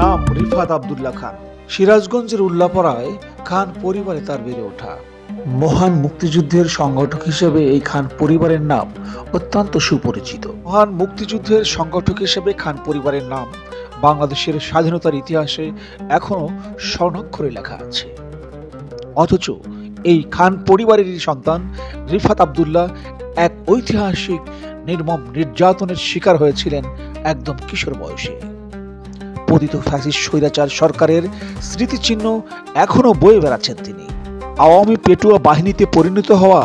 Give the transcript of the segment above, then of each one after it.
নাম রিফাত আব্দুল্লাহ খান। সিরাজগঞ্জের উল্লাপাড়ায় খান পরিবারে তার বেড়ে ওঠা। মহান মুক্তিযুদ্ধের সংগঠক হিসেবে এই খান পরিবারের নাম অত্যন্ত সুপরিচিত। মহান মুক্তিযুদ্ধের সংগঠক হিসেবে খান পরিবারের নাম বাংলাদেশের স্বাধীনতার ইতিহাসে এখনো স্বর্ণাক্ষরে লেখা আছে। অথচ এই খান পরিবারেরই সন্তান রিফাত আব্দুল্লাহ এক ঐতিহাসিক নির্মম নির্যাতনের শিকার হয়েছিলেন একদম কিশোর বয়সে। পতিত ফ্যাসিস্ট স্বৈরাচার সরকারের স্মৃতিচিহ্ন এখনো বয়ে বেড়াচ্ছেন তিনি। আওয়ামী পেটুয়া বাহিনীতে পরিণত হওয়া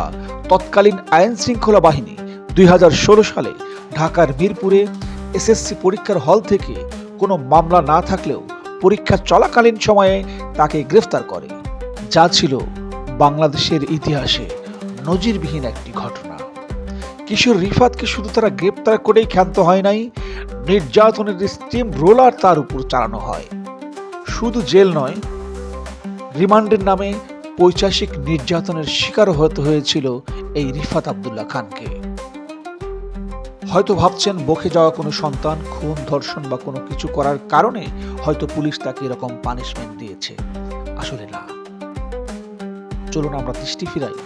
তৎকালীন আইন শৃঙ্খলা বাহিনী 2016 সালে ঢাকার মিরপুরে এসএসসি পরীক্ষার হল থেকে কোনো মামলা না থাকলেও পরীক্ষা চলাকালীন সময়ে তাকে গ্রেফতার করে, যা ছিল বাংলাদেশের ইতিহাসে নজিরবিহীন একটি ঘটনা। কিশোর রিফাতকে শুধু তারা গ্রেপ্তার করেই ক্ষান্ত হয় নাই, নির্যাতনের স্টিম রোলার তার উপর চালানো হয়। শুধু জেল নয়, রিমান্ডের নামে পৈশাচিক নির্যাতনের শিকার হতে হয়েছিল এই রিফাত আব্দুল্লাহ খানকে। হয়তো ভাবছেন বকে যাওয়া কোনো সন্তান খুন, ধর্ষণ বা কোনো কিছু করার কারণে হয়তো পুলিশ তাকে এরকম পানিশমেন্ট দিয়েছে। আসলে না। চলুন আমরা দৃষ্টি ফিরাই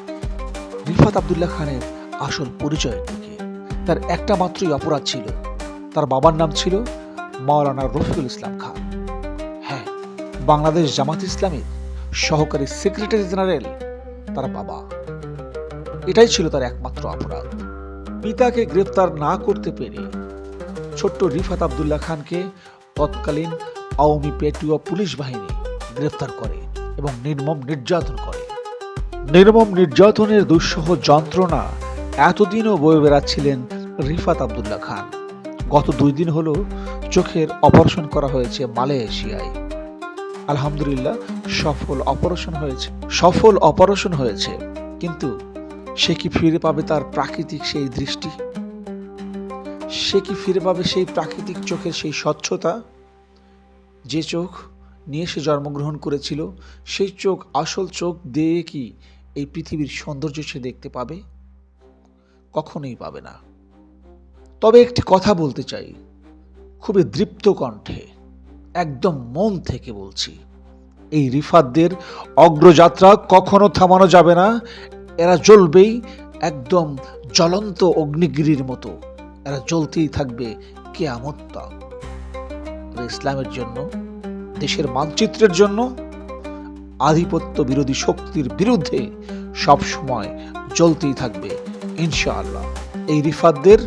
রিফাত আব্দুল্লাহ খানের আসল পরিচয়ের দিকে। তার একটা মাত্রই অপরাধ ছিল, তার বাবার নাম ছিল মাওলানা রফিকুল ইসলাম খান। হ্যাঁ, বাংলাদেশ জামাত ইসলামের সহকারী সেক্রেটারি জেনারেল তার বাবা। এটাই ছিল তার একমাত্র অপরাধ। পিতাকে গ্রেফতার না করতে পেরে ছোট্ট রিফাত আব্দুল্লাহ খানকে তৎকালীন আওয়ামী পেটুয়া পুলিশ বাহিনী গ্রেফতার করে এবং নির্মম নির্যাতন করে। নির্মম নির্যাতনের দুঃসহ যন্ত্রণা এতদিনও বয়ে বেড়াচ্ছিলেন রিফাত আব্দুল্লাহ খান। গত 2 দিন হলো চোখের অপারেশন করা হয়েছে মালয়েশিয়ায়। আলহামদুলিল্লাহ সফল অপারেশন হয়েছে। কিন্তু সে কি ফিরে পাবে তার প্রাকৃতিক সেই দৃষ্টি? সে কি ফিরে পাবে সেই প্রাকৃতিক চোখের সেই স্বচ্ছতা? যে চোখ নিয়ে সে জন্মগ্রহণ করেছিল, সেই চোখ, আসল চোখ দিয়ে কি এই পৃথিবীর সৌন্দর্য সে দেখতে পাবে? কখনোই পাবে না। তবে একটি কথা বলতে চাই, খুবই দৃপ্ত কণ্ঠে, একদম মন থেকে বলছি, এই রিফাতদের অগ্রযাত্রা কখনো থামানো যাবে না। এরা জ্বলবেই, একদম জ্বলন্ত অগ্নিগিরির মতো এরা জ্বলতেই থাকবে কিয়ামত তক। ইসলামের জন্য, দেশের মানচিত্রের জন্য, আধিপত্য বিরোধী শক্তির বিরুদ্ধে সব সময় জ্বলতেই থাকবে ইনশাআল্লাহ। এই রিফাতদের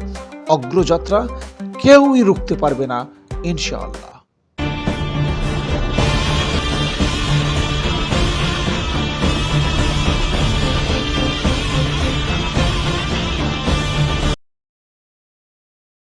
অগ্রযাত্রা কেউই রুখতে পারবে না ইনশাআল্লাহ।